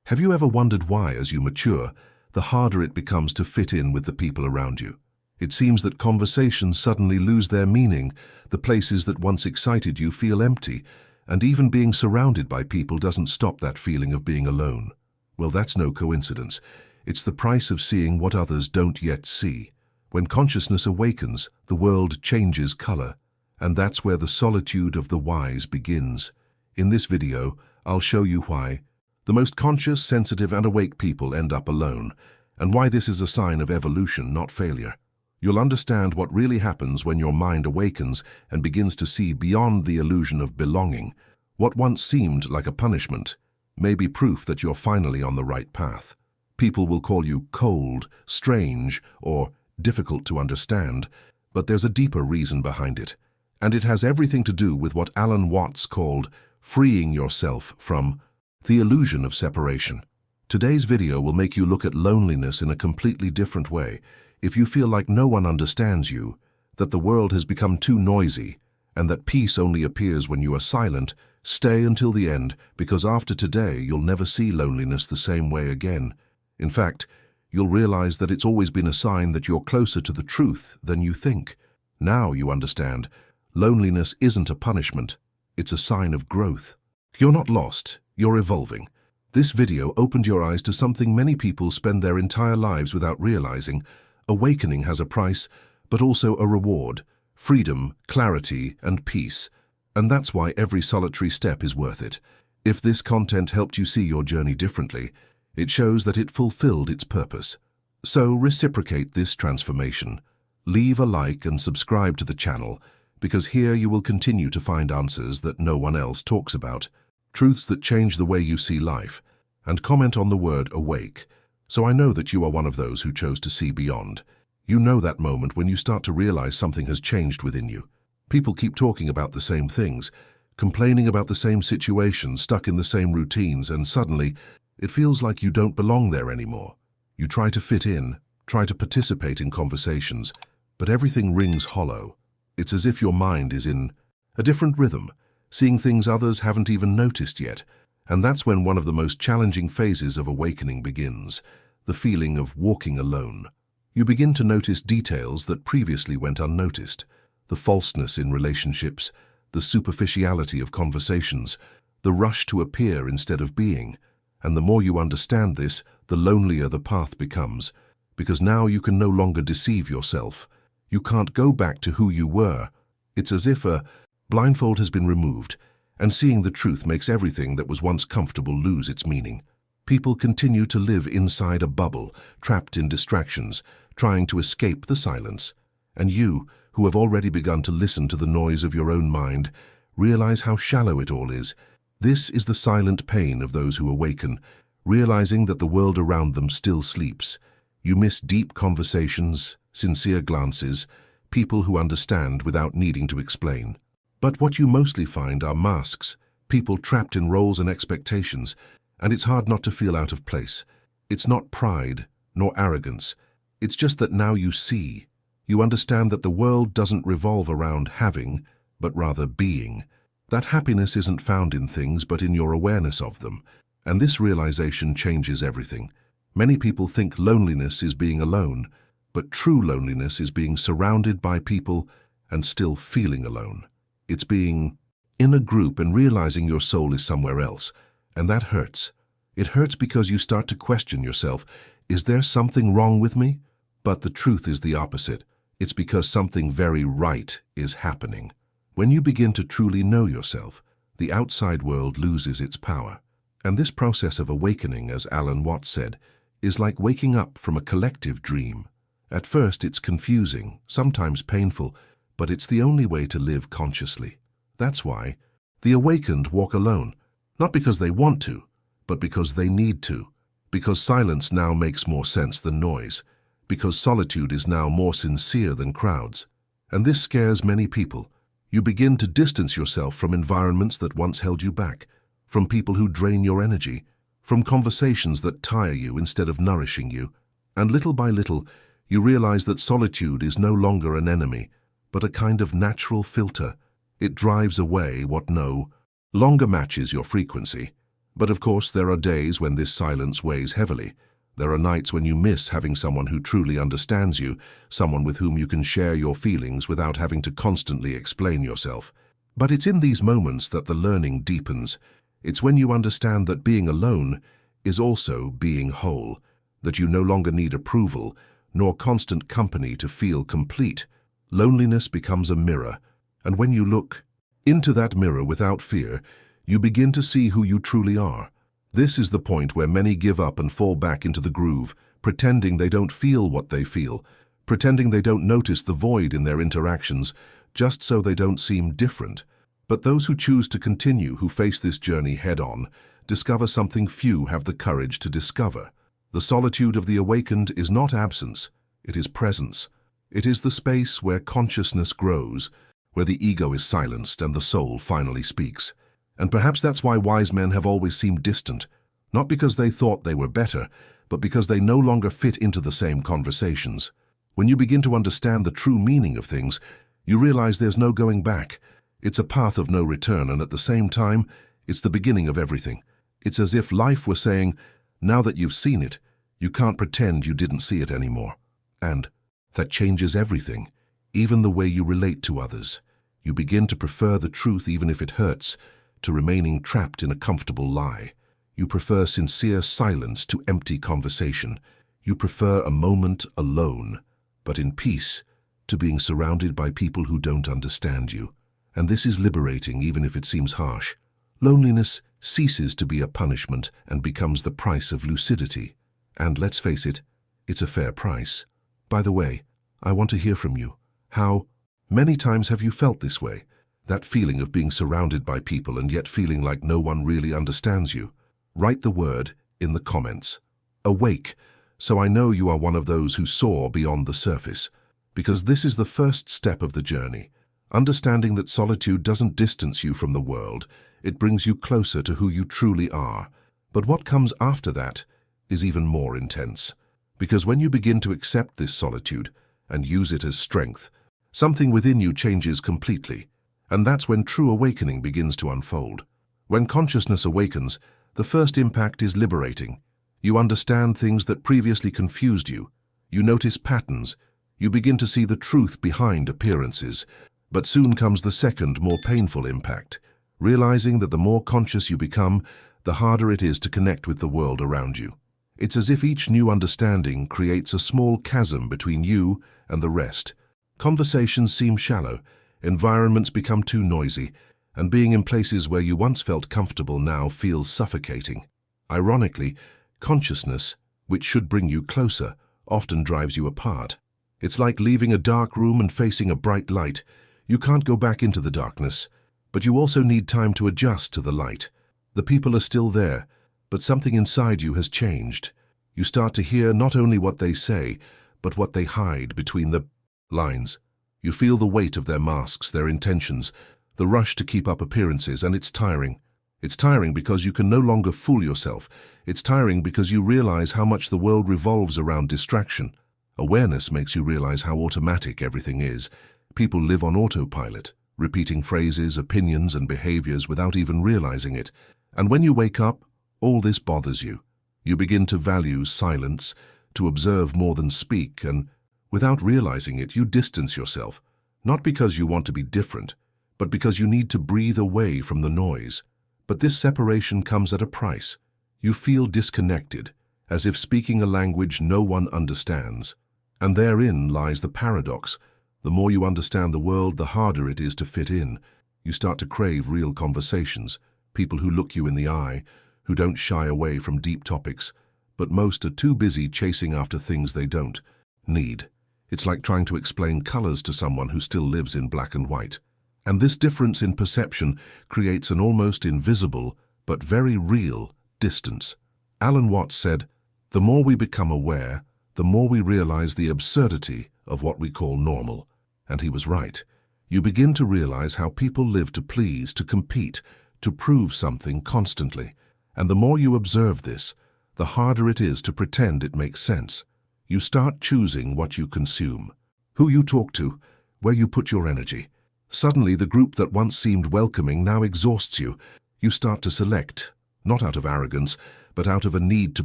Have you ever wondered why, as you mature, the harder it becomes to fit in with the people around you? It seems that conversations suddenly lose their meaning, the places that once excited you feel empty, and even being surrounded by people doesn't stop that feeling of being alone. Well, that's no coincidence. It's the price of seeing what others don't yet see. When consciousness awakens, the world changes color, and that's where the solitude of the wise begins. In this video, I'll show you why the most conscious, sensitive, and awake people end up alone, and why this is a sign of evolution, not failure. You'll understand what really happens when your mind awakens and begins to see beyond the illusion of belonging. What once seemed like a punishment may be proof that you're finally on the right path. People will call you cold, strange, or difficult to understand, but there's a deeper reason behind it, and it has everything to do with what Alan Watts called freeing yourself from the illusion of separation. Today's video will make you look at loneliness in a completely different way. If you feel like no one understands you, that the world has become too noisy, and that peace only appears when you are silent, stay until the end, because after today you'll never see loneliness the same way again. In fact, you'll realize that it's always been a sign that you're closer to the truth than you think. Now you understand, loneliness isn't a punishment, it's a sign of growth. You're not lost, you're evolving. This video opened your eyes to something many people spend their entire lives without realizing. Awakening has a price, but also a reward: freedom, clarity, and peace. And that's why every solitary step is worth it. If this content helped you see your journey differently, it shows that it fulfilled its purpose. So reciprocate this transformation. Leave a like and subscribe to the channel, because here you will continue to find answers that no one else talks about, truths that change the way you see life, and comment on the word awake, so I know that you are one of those who chose to see beyond. You know that moment when you start to realize something has changed within you. People keep talking about the same things, complaining about the same situations, stuck in the same routines, and suddenly it feels like you don't belong there anymore. You try to fit in, try to participate in conversations, but everything rings hollow. It's as if your mind is in a different rhythm, seeing things others haven't even noticed yet. And that's when one of the most challenging phases of awakening begins, the feeling of walking alone. You begin to notice details that previously went unnoticed, the falseness in relationships, the superficiality of conversations, the rush to appear instead of being. And the more you understand this, the lonelier the path becomes, because now you can no longer deceive yourself. You can't go back to who you were. It's as if a blindfold has been removed, and seeing the truth makes everything that was once comfortable lose its meaning. People continue to live inside a bubble, trapped in distractions, trying to escape the silence. And you, who have already begun to listen to the noise of your own mind, realize how shallow it all is. This is the silent pain of those who awaken, realizing that the world around them still sleeps. You miss deep conversations, sincere glances, people who understand without needing to explain. But what you mostly find are masks, people trapped in roles and expectations, and it's hard not to feel out of place. It's not pride, nor arrogance. It's just that now you see. You understand that the world doesn't revolve around having, but rather being. That happiness isn't found in things, but in your awareness of them. And this realization changes everything. Many people think loneliness is being alone, but true loneliness is being surrounded by people and still feeling alone. It's being in a group and realizing your soul is somewhere else, and that hurts. It hurts because you start to question yourself, is there something wrong with me? But the truth is the opposite. It's because something very right is happening. When you begin to truly know yourself, the outside world loses its power. And this process of awakening, as Alan Watts said, is like waking up from a collective dream. At first it's confusing, sometimes painful, but it's the only way to live consciously. That's why the awakened walk alone, not because they want to, but because they need to. Because silence now makes more sense than noise. Because solitude is now more sincere than crowds. And this scares many people. You begin to distance yourself from environments that once held you back, from people who drain your energy, from conversations that tire you instead of nourishing you. And little by little, you realize that solitude is no longer an enemy, but a kind of natural filter. It drives away what no longer matches your frequency. But of course, there are days when this silence weighs heavily. There are nights when you miss having someone who truly understands you, someone with whom you can share your feelings without having to constantly explain yourself. But it's in these moments that the learning deepens. It's when you understand that being alone is also being whole, that you no longer need approval, nor constant company to feel complete. Loneliness becomes a mirror, and when you look into that mirror without fear, you begin to see who you truly are. This is the point where many give up and fall back into the groove, pretending they don't feel what they feel, pretending they don't notice the void in their interactions, just so they don't seem different. But those who choose to continue, who face this journey head-on, discover something few have the courage to discover. The solitude of the awakened is not absence, it is presence. It is the space where consciousness grows, where the ego is silenced and the soul finally speaks. And perhaps that's why wise men have always seemed distant, not because they thought they were better, but because they no longer fit into the same conversations. When you begin to understand the true meaning of things, you realize there's no going back. It's a path of no return, and at the same time, it's the beginning of everything. It's as if life were saying, now that you've seen it, you can't pretend you didn't see it anymore. And that changes everything, even the way you relate to others. You begin to prefer the truth even if it hurts, to remaining trapped in a comfortable lie. You prefer sincere silence to empty conversation. You prefer a moment alone, but in peace, to being surrounded by people who don't understand you. And this is liberating, even if it seems harsh. Loneliness ceases to be a punishment and becomes the price of lucidity. And let's face it, it's a fair price. By the way, I want to hear from you. How many times have you felt this way? That feeling of being surrounded by people and yet feeling like no one really understands you? Write the word in the comments. Awake, so I know you are one of those who soar beyond the surface. Because this is the first step of the journey. Understanding that solitude doesn't distance you from the world, it brings you closer to who you truly are. But what comes after that is even more intense. Because when you begin to accept this solitude and use it as strength, something within you changes completely. And that's when true awakening begins to unfold. When consciousness awakens, the first impact is liberating. You understand things that previously confused you. You notice patterns. You begin to see the truth behind appearances. But soon comes the second, more painful impact, realizing that the more conscious you become, the harder it is to connect with the world around you. It's as if each new understanding creates a small chasm between you and the rest. Conversations seem shallow, environments become too noisy, and being in places where you once felt comfortable now feels suffocating. Ironically, consciousness, which should bring you closer, often drives you apart. It's like leaving a dark room and facing a bright light. You can't go back into the darkness, but you also need time to adjust to the light. The people are still there, but something inside you has changed. You start to hear not only what they say, but what they hide between the lines. You feel the weight of their masks, their intentions, the rush to keep up appearances, and it's tiring. It's tiring because you can no longer fool yourself. It's tiring because you realize how much the world revolves around distraction. Awareness makes you realize how automatic everything is. People live on autopilot, repeating phrases, opinions, and behaviors without even realizing it. And when you wake up, all this bothers you. You begin to value silence, to observe more than speak, and without realizing it, you distance yourself, not because you want to be different, but because you need to breathe away from the noise. But this separation comes at a price. You feel disconnected, as if speaking a language no one understands. And therein lies the paradox. The more you understand the world, the harder it is to fit in. You start to crave real conversations, people who look you in the eye, who don't shy away from deep topics, but most are too busy chasing after things they don't need. It's like trying to explain colors to someone who still lives in black and white. And this difference in perception creates an almost invisible, but very real, distance. Alan Watts said, "The more we become aware, the more we realize the absurdity of what we call normal." And he was right. You begin to realize how people live to please, to compete, to prove something constantly. And the more you observe this, the harder it is to pretend it makes sense. You start choosing what you consume, who you talk to, where you put your energy. Suddenly, the group that once seemed welcoming now exhausts you. You start to select, not out of arrogance, but out of a need to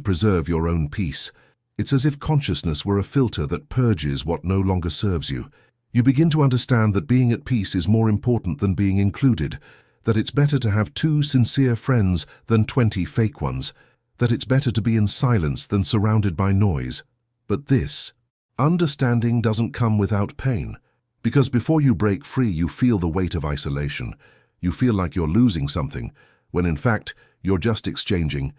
preserve your own peace. It's as if consciousness were a filter that purges what no longer serves you. You begin to understand that being at peace is more important than being included, that it's better to have 2 sincere friends than 20 fake ones, that it's better to be in silence than surrounded by noise. But this understanding doesn't come without pain, because before you break free you feel the weight of isolation. You feel like you're losing something, when in fact you're just exchanging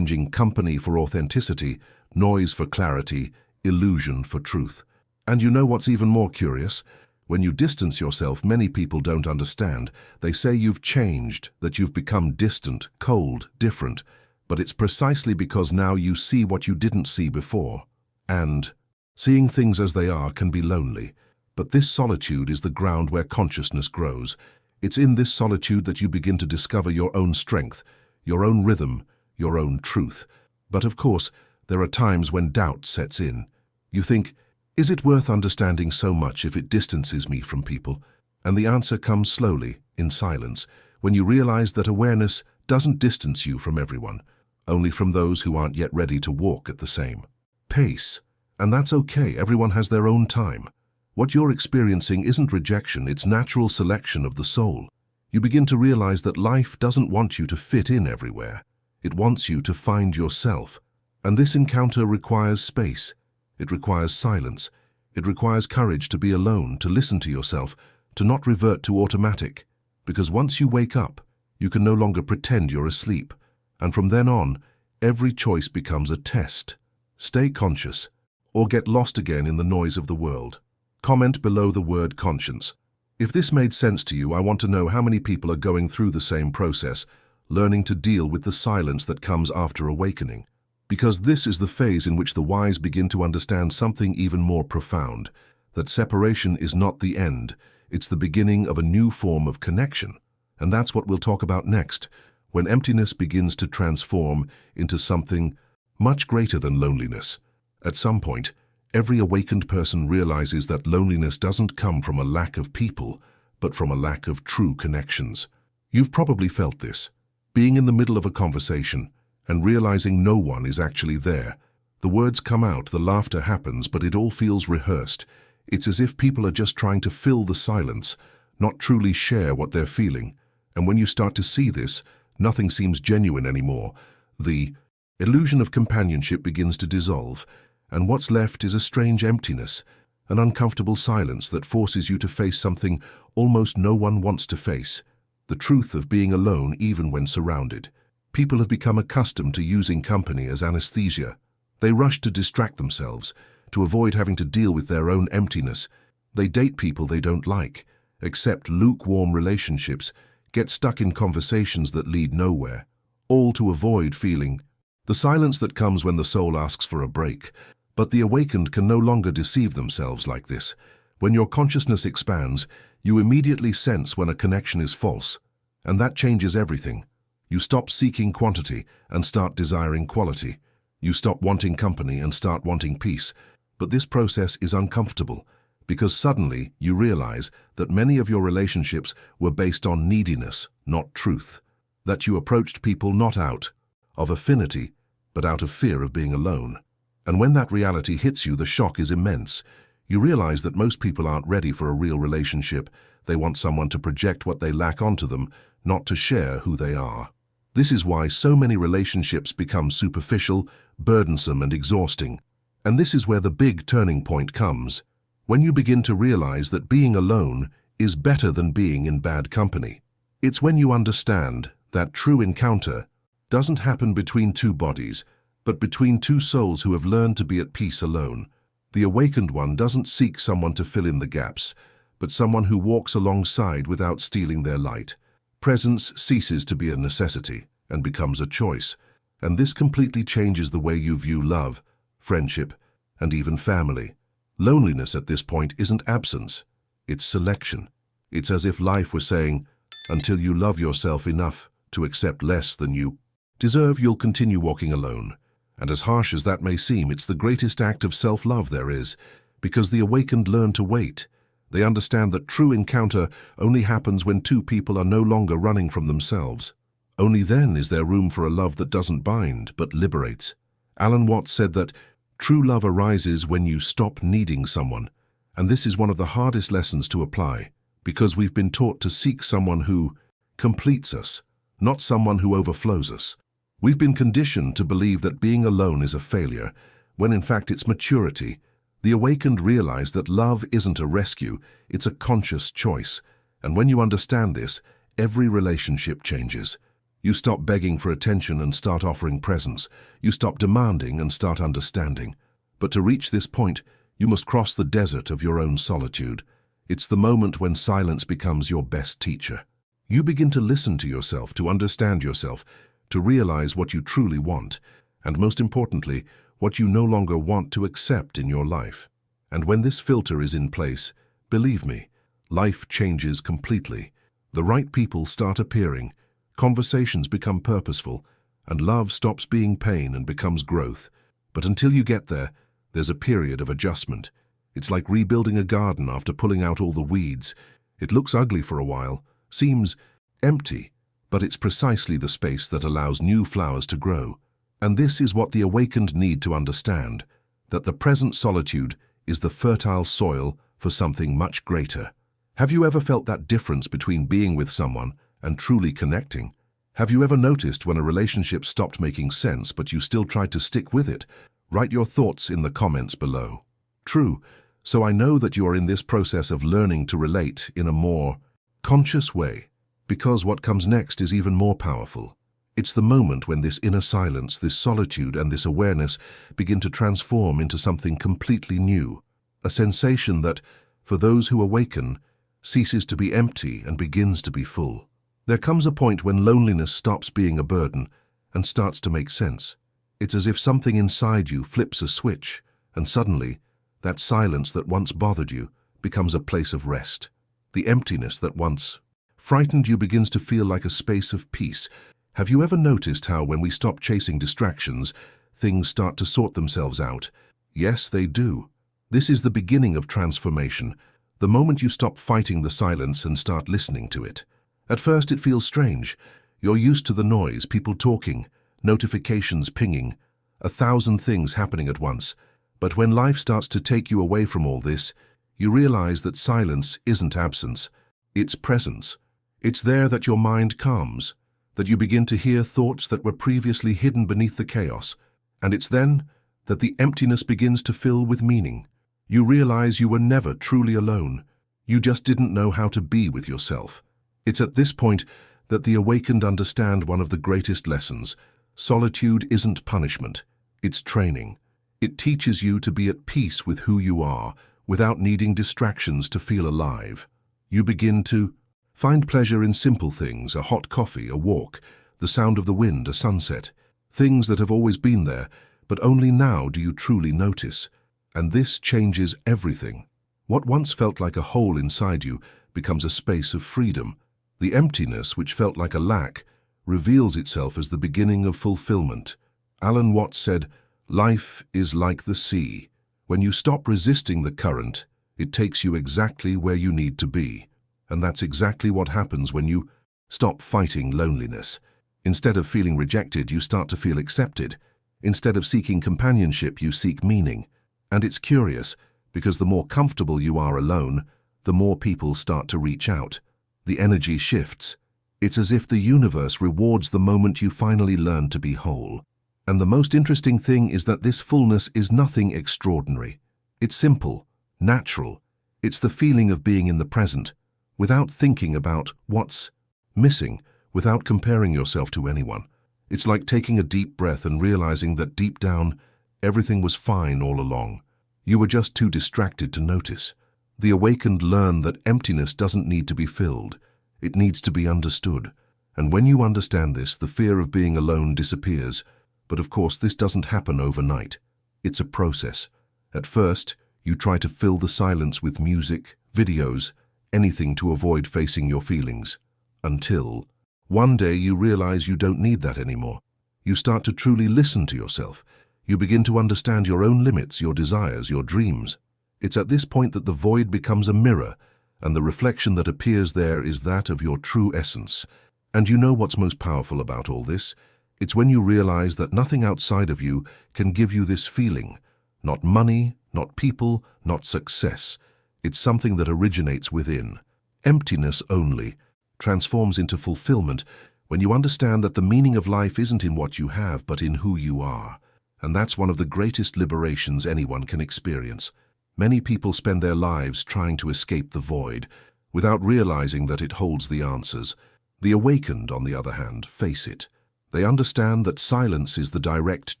company for authenticity, noise for clarity, illusion for truth. And you know what's even more curious? When you distance yourself, many people don't understand. They say you've changed, that you've become distant, cold, different. But it's precisely because now you see what you didn't see before. And seeing things as they are can be lonely. But this solitude is the ground where consciousness grows. It's in this solitude that you begin to discover your own strength, your own rhythm, your own truth. But of course, there are times when doubt sets in. You think, is it worth understanding so much if it distances me from people? And the answer comes slowly, in silence, when you realize that awareness doesn't distance you from everyone, only from those who aren't yet ready to walk at the same pace. And that's okay, everyone has their own time. What you're experiencing isn't rejection, it's natural selection of the soul. You begin to realize that life doesn't want you to fit in everywhere. It wants you to find yourself. And this encounter requires space. It requires silence. It requires courage to be alone, to listen to yourself, to not revert to automatic. Because once you wake up, you can no longer pretend you're asleep. And from then on, every choice becomes a test. Stay conscious, or get lost again in the noise of the world. Comment below the word conscience. If this made sense to you, I want to know how many people are going through the same process, learning to deal with the silence that comes after awakening. Because this is the phase in which the wise begin to understand something even more profound, that separation is not the end, it's the beginning of a new form of connection. And that's what we'll talk about next, when emptiness begins to transform into something much greater than loneliness. At some point, every awakened person realizes that loneliness doesn't come from a lack of people, but from a lack of true connections. You've probably felt this, being in the middle of a conversation, and realizing no one is actually there. The words come out, the laughter happens, but it all feels rehearsed. It's as if people are just trying to fill the silence, not truly share what they're feeling. And when you start to see this, nothing seems genuine anymore. The illusion of companionship begins to dissolve, and what's left is a strange emptiness, an uncomfortable silence that forces you to face something almost no one wants to face, the truth of being alone even when surrounded. People have become accustomed to using company as anesthesia. They rush to distract themselves, to avoid having to deal with their own emptiness. They date people they don't like, accept lukewarm relationships, get stuck in conversations that lead nowhere, all to avoid feeling the silence that comes when the soul asks for a break. But the awakened can no longer deceive themselves like this. When your consciousness expands, you immediately sense when a connection is false, and that changes everything. You stop seeking quantity and start desiring quality. You stop wanting company and start wanting peace. But this process is uncomfortable, because suddenly you realize that many of your relationships were based on neediness, not truth. That you approached people not out of affinity, but out of fear of being alone. And when that reality hits you, the shock is immense. You realize that most people aren't ready for a real relationship. They want someone to project what they lack onto them, not to share who they are. This is why so many relationships become superficial, burdensome, and exhausting. And this is where the big turning point comes, when you begin to realize that being alone is better than being in bad company. It's when you understand that true encounter doesn't happen between two bodies, but between two souls who have learned to be at peace alone. The awakened one doesn't seek someone to fill in the gaps, but someone who walks alongside without stealing their light. Presence ceases to be a necessity and becomes a choice, and this completely changes the way you view love, friendship, and even family. Loneliness at this point isn't absence, it's selection. It's as if life were saying, until you love yourself enough to accept less than you deserve, you'll continue walking alone. And as harsh as that may seem, it's the greatest act of self-love there is, because the awakened learn to wait. They understand that true encounter only happens when two people are no longer running from themselves. Only then is there room for a love that doesn't bind, but liberates. Alan Watts said that true love arises when you stop needing someone. And this is one of the hardest lessons to apply, because we've been taught to seek someone who completes us, not someone who overflows us. We've been conditioned to believe that being alone is a failure, when in fact it's maturity. The awakened realize that love isn't a rescue, it's a conscious choice. And when you understand this, every relationship changes. You stop begging for attention and start offering presence. You stop demanding and start understanding. But to reach this point, you must cross the desert of your own solitude. It's the moment when silence becomes your best teacher. You begin to listen to yourself, to understand yourself, to realize what you truly want, and most importantly, what you no longer want to accept in your life. And when this filter is in place, believe me, life changes completely. The right people start appearing, conversations become purposeful, and love stops being pain and becomes growth. But until you get there, there's a period of adjustment. It's like rebuilding a garden after pulling out all the weeds. It looks ugly for a while, seems empty, but it's precisely the space that allows new flowers to grow. And this is what the awakened need to understand, that the present solitude is the fertile soil for something much greater. Have you ever felt that difference between being with someone and truly connecting? Have you ever noticed when a relationship stopped making sense but you still tried to stick with it? Write your thoughts in the comments below. True, so I know that you are in this process of learning to relate in a more conscious way, because what comes next is even more powerful. It's the moment when this inner silence, this solitude, and this awareness begin to transform into something completely new, a sensation that, for those who awaken, ceases to be empty and begins to be full. There comes a point when loneliness stops being a burden and starts to make sense. It's as if something inside you flips a switch, and suddenly, that silence that once bothered you becomes a place of rest. The emptiness that once frightened you begins to feel like a space of peace. Have you ever noticed how when we stop chasing distractions, things start to sort themselves out? Yes, they do. This is the beginning of transformation, the moment you stop fighting the silence and start listening to it. At first it feels strange. You're used to the noise, people talking, notifications pinging, 1,000 things happening at once. But when life starts to take you away from all this, you realize that silence isn't absence, it's presence. It's there that your mind calms, that you begin to hear thoughts that were previously hidden beneath the chaos. And it's then that the emptiness begins to fill with meaning. You realize you were never truly alone. You just didn't know how to be with yourself. It's at this point that the awakened understand one of the greatest lessons. Solitude isn't punishment, it's training. It teaches you to be at peace with who you are, without needing distractions to feel alive. You begin to find pleasure in simple things, a hot coffee, a walk, the sound of the wind, a sunset, things that have always been there, but only now do you truly notice. And this changes everything. What once felt like a hole inside you becomes a space of freedom. The emptiness, which felt like a lack, reveals itself as the beginning of fulfillment. Alan Watts said, "Life is like the sea. When you stop resisting the current, it takes you exactly where you need to be." And that's exactly what happens when you stop fighting loneliness. Instead of feeling rejected, you start to feel accepted. Instead of seeking companionship, you seek meaning. And it's curious, because the more comfortable you are alone, the more people start to reach out. The energy shifts. It's as if the universe rewards the moment you finally learn to be whole. And the most interesting thing is that this fullness is nothing extraordinary. It's simple, natural. It's the feeling of being in the present, without thinking about what's missing, without comparing yourself to anyone. It's like taking a deep breath and realizing that deep down, everything was fine all along. You were just too distracted to notice. The awakened learn that emptiness doesn't need to be filled. It needs to be understood. And when you understand this, the fear of being alone disappears. But of course, this doesn't happen overnight. It's a process. At first, you try to fill the silence with music, videos, anything to avoid facing your feelings. Until one day you realize you don't need that anymore. You start to truly listen to yourself. You begin to understand your own limits, your desires, your dreams. It's at this point that the void becomes a mirror, and the reflection that appears there is that of your true essence. And you know what's most powerful about all this? It's when you realize that nothing outside of you can give you this feeling. Not money, not people, not success. It's something that originates within. Emptiness only transforms into fulfillment when you understand that the meaning of life isn't in what you have, but in who you are. And that's one of the greatest liberations anyone can experience. Many people spend their lives trying to escape the void, without realizing that it holds the answers. The awakened, on the other hand, face it. They understand that silence is the direct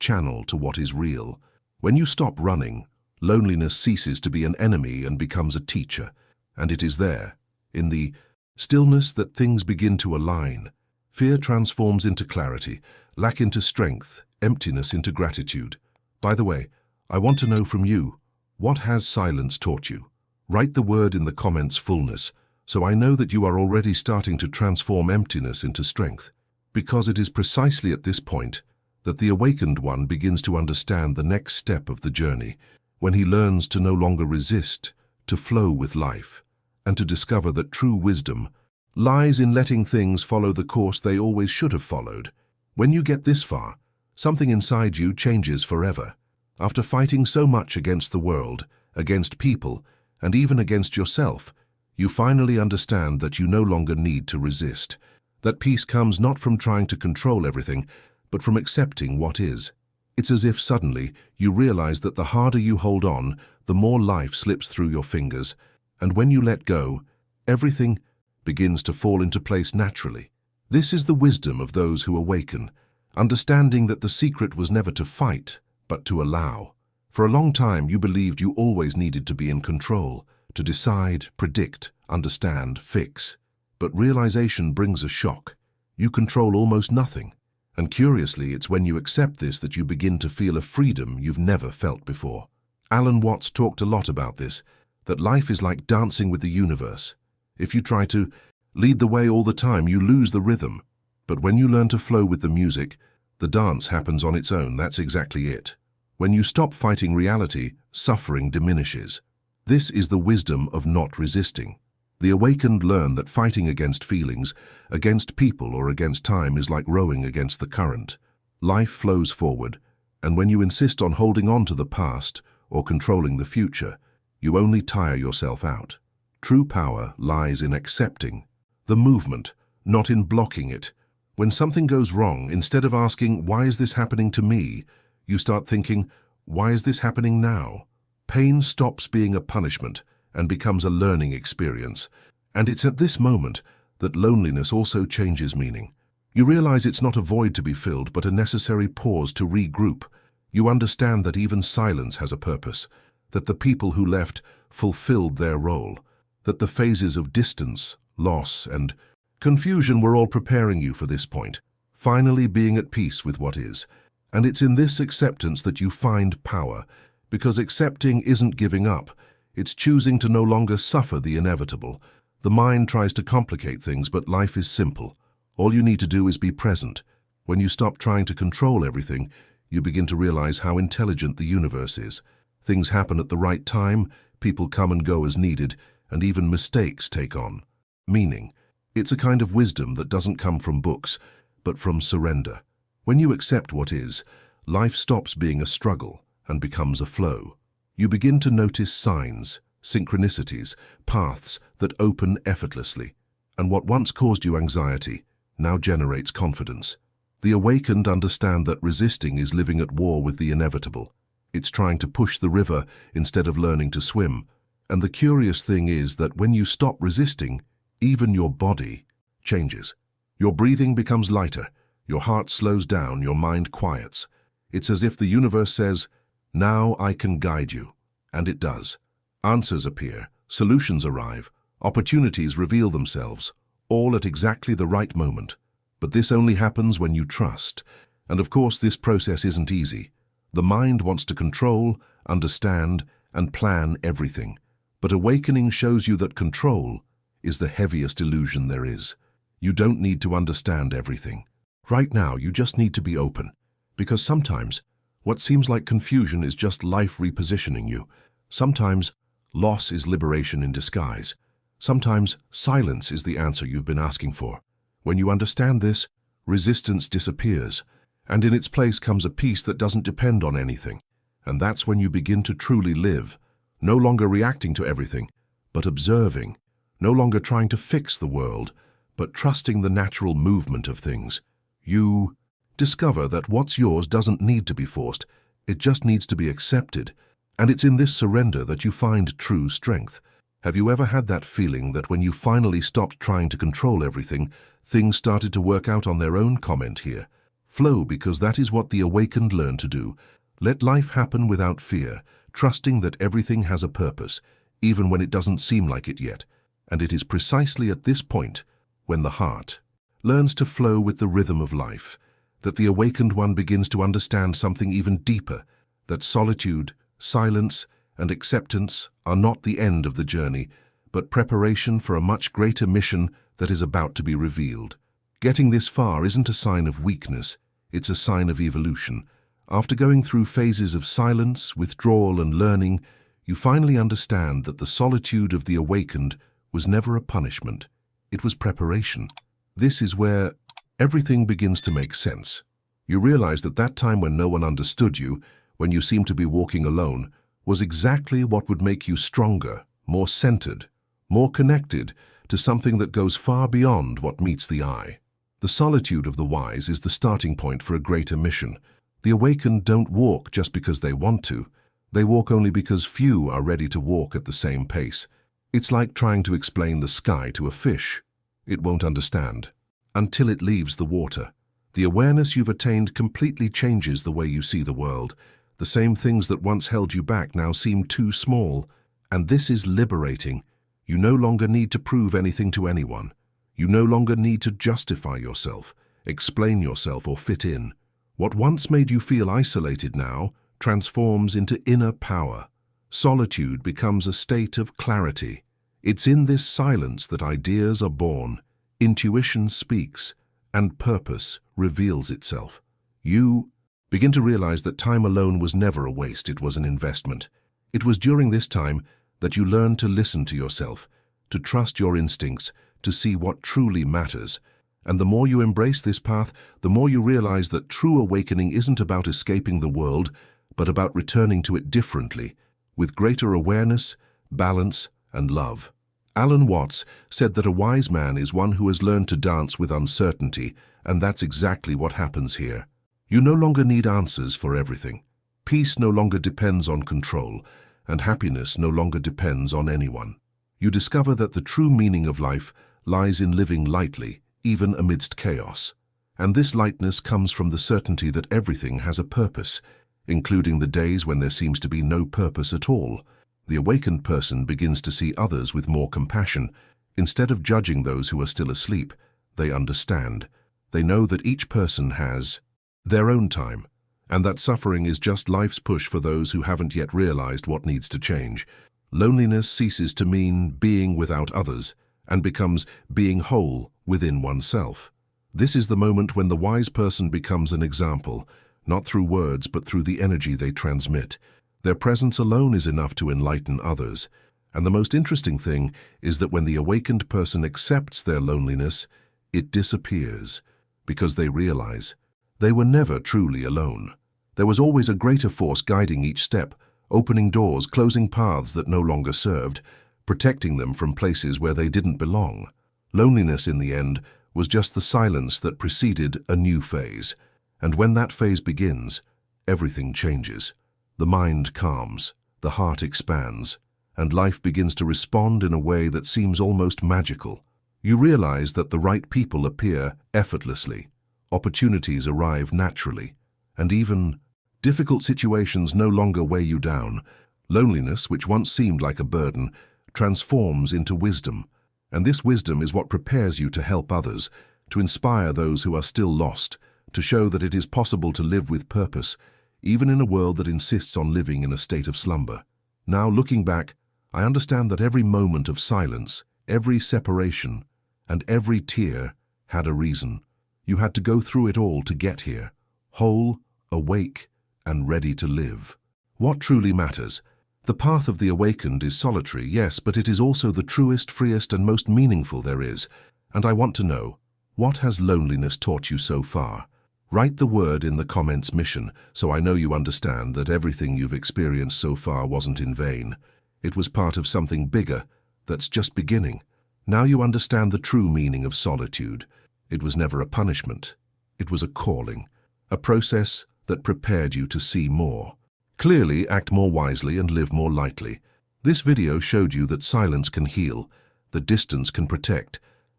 channel to what is real. When you stop running, loneliness ceases to be an enemy and becomes a teacher. And it is there, in the stillness, that things begin to align. Fear transforms into clarity, lack into strength, emptiness into gratitude. By the way, I want to know from you, what has silence taught you? Write the word in the comments fullness, so I know that you are already starting to transform emptiness into strength. Because it is precisely at this point that the awakened one begins to understand the next step of the journey, when he learns to no longer resist, to flow with life, and to discover that true wisdom lies in letting things follow the course they always should have followed. When you get this far, something inside you changes forever. After fighting so much against the world, against people, and even against yourself, you finally understand that you no longer need to resist. That peace comes not from trying to control everything, but from accepting what is. It's as if suddenly you realize that the harder you hold on, the more life slips through your fingers, and when you let go, everything begins to fall into place naturally. This is the wisdom of those who awaken, understanding that the secret was never to fight, but to allow. For a long time you believed you always needed to be in control, to decide, predict, understand, fix. But realization brings a shock. You control almost nothing. And curiously, it's when you accept this that you begin to feel a freedom you've never felt before. Alan Watts talked a lot about this, that life is like dancing with the universe. If you try to lead the way all the time, you lose the rhythm. But when you learn to flow with the music, the dance happens on its own. That's exactly it. When you stop fighting reality, suffering diminishes. This is the wisdom of not resisting. The awakened learn that fighting against feelings, against people, or against time is like rowing against the current. Life flows forward, and when you insist on holding on to the past or controlling the future, you only tire yourself out. True power lies in accepting the movement, not in blocking it. When something goes wrong, instead of asking, "Why is this happening to me?" you start thinking, "Why is this happening now?" Pain stops being a punishment and becomes a learning experience. And it's at this moment that loneliness also changes meaning. You realize it's not a void to be filled, but a necessary pause to regroup. You understand that even silence has a purpose, that the people who left fulfilled their role, that the phases of distance, loss, and confusion were all preparing you for this point, finally being at peace with what is. And it's in this acceptance that you find power, because accepting isn't giving up. It's choosing to no longer suffer the inevitable. The mind tries to complicate things, but life is simple. All you need to do is be present. When you stop trying to control everything, you begin to realize how intelligent the universe is. Things happen at the right time, people come and go as needed, and even mistakes take on meaning. It's a kind of wisdom that doesn't come from books, but from surrender. When you accept what is, life stops being a struggle and becomes a flow. You begin to notice signs, synchronicities, paths that open effortlessly, and what once caused you anxiety now generates confidence. The awakened understand that resisting is living at war with the inevitable. It's trying to push the river instead of learning to swim. And the curious thing is that when you stop resisting, even your body changes. Your breathing becomes lighter, your heart slows down, your mind quiets. It's as if the universe says, "Now I can guide you." And it does. Answers appear, solutions arrive, opportunities reveal themselves, all at exactly the right moment. But this only happens when you trust. And of course, this process isn't easy. The mind wants to control, understand, and plan everything. But awakening shows you that control is the heaviest illusion there is. You don't need to understand everything. Right now, you just need to be open. Because sometimes, what seems like confusion is just life repositioning you. Sometimes, loss is liberation in disguise. Sometimes, silence is the answer you've been asking for. When you understand this, resistance disappears, and in its place comes a peace that doesn't depend on anything. And that's when you begin to truly live, no longer reacting to everything, but observing, no longer trying to fix the world, but trusting the natural movement of things. You discover that what's yours doesn't need to be forced, it just needs to be accepted, and it's in this surrender that you find true strength. Have you ever had that feeling that when you finally stopped trying to control everything, things started to work out on their own? Comment here. Flow, because that is what the awakened learn to do. Let life happen without fear, trusting that everything has a purpose, even when it doesn't seem like it yet. And it is precisely at this point, when the heart learns to flow with the rhythm of life, that the awakened one begins to understand something even deeper, that solitude, silence, and acceptance are not the end of the journey, but preparation for a much greater mission that is about to be revealed. Getting this far isn't a sign of weakness, it's a sign of evolution. After going through phases of silence, withdrawal, and learning, you finally understand that the solitude of the awakened was never a punishment. It was preparation. This is where everything begins to make sense. You realize that that time when no one understood you, when you seemed to be walking alone, was exactly what would make you stronger, more centered, more connected to something that goes far beyond what meets the eye. The solitude of the wise is the starting point for a greater mission. The awakened don't walk just because they want to. They walk only because few are ready to walk at the same pace. It's like trying to explain the sky to a fish. It won't understand until it leaves the water. The awareness you've attained completely changes the way you see the world. The same things that once held you back now seem too small. And this is liberating. You no longer need to prove anything to anyone. You no longer need to justify yourself, explain yourself, or fit in. What once made you feel isolated now transforms into inner power. Solitude becomes a state of clarity. It's in this silence that ideas are born, intuition speaks, and purpose reveals itself. You begin to realize that time alone was never a waste, it was an investment. It was during this time that you learned to listen to yourself, to trust your instincts, to see what truly matters. And the more you embrace this path, the more you realize that true awakening isn't about escaping the world, but about returning to it differently, with greater awareness, balance, and love. Alan Watts said that a wise man is one who has learned to dance with uncertainty, and that's exactly what happens here. You no longer need answers for everything. Peace no longer depends on control, and happiness no longer depends on anyone. You discover that the true meaning of life lies in living lightly, even amidst chaos. And this lightness comes from the certainty that everything has a purpose, including the days when there seems to be no purpose at all. The awakened person begins to see others with more compassion. Instead of judging those who are still asleep, they understand. They know that each person has their own time, and that suffering is just life's push for those who haven't yet realized what needs to change. Loneliness ceases to mean being without others, and becomes being whole within oneself. This is the moment when the wise person becomes an example, not through words but through the energy they transmit. Their presence alone is enough to enlighten others. And the most interesting thing is that when the awakened person accepts their loneliness, it disappears, because they realize they were never truly alone. There was always a greater force guiding each step, opening doors, closing paths that no longer served, protecting them from places where they didn't belong. Loneliness, in the end, was just the silence that preceded a new phase. And when that phase begins, everything changes. The mind calms, the heart expands, and life begins to respond in a way that seems almost magical. You realize that the right people appear effortlessly, opportunities arrive naturally, and even difficult situations no longer weigh you down. Loneliness, which once seemed like a burden, transforms into wisdom, and this wisdom is what prepares you to help others, to inspire those who are still lost, to show that it is possible to live with purpose, even in a world that insists on living in a state of slumber. Now, looking back, I understand that every moment of silence, every separation, and every tear had a reason. You had to go through it all to get here, whole, awake, and ready to live. What truly matters? The path of the awakened is solitary, yes, but it is also the truest, freest, and most meaningful there is. And I want to know, What has loneliness taught you so far? Write the word in the comments mission so I know you understand that everything you've experienced so far wasn't in vain. It was part of something bigger that's just beginning. Now you understand the true meaning of solitude. It was never a punishment. It was a calling, a process that prepared you to see more. Clearly, act more wisely and live more lightly. This video showed you that silence can heal, that distance can protect,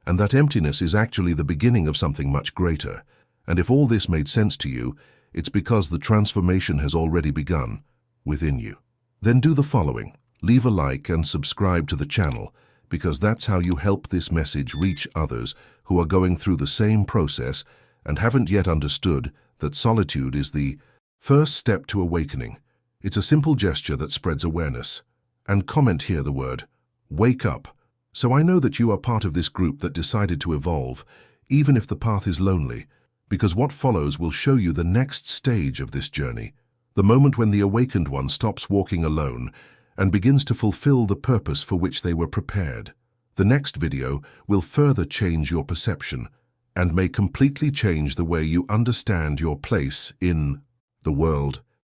and that emptiness is actually the beginning of something much greater. And if all this made sense to you, it's because the transformation has already begun within you. Then do the following. Leave a like and subscribe to the channel, because that's how you help this message reach others who are going through the same process and haven't yet understood that solitude is the first step to awakening. It's a simple gesture that spreads awareness. And comment here the word, wake up, so I know that you are part of this group that decided to evolve, even if the path is lonely, because what follows will show you the next stage of this journey, the moment when the awakened one stops walking alone and begins to fulfill the purpose for which they were prepared. The next video will further change your perception and may completely change the way you understand your place in the world.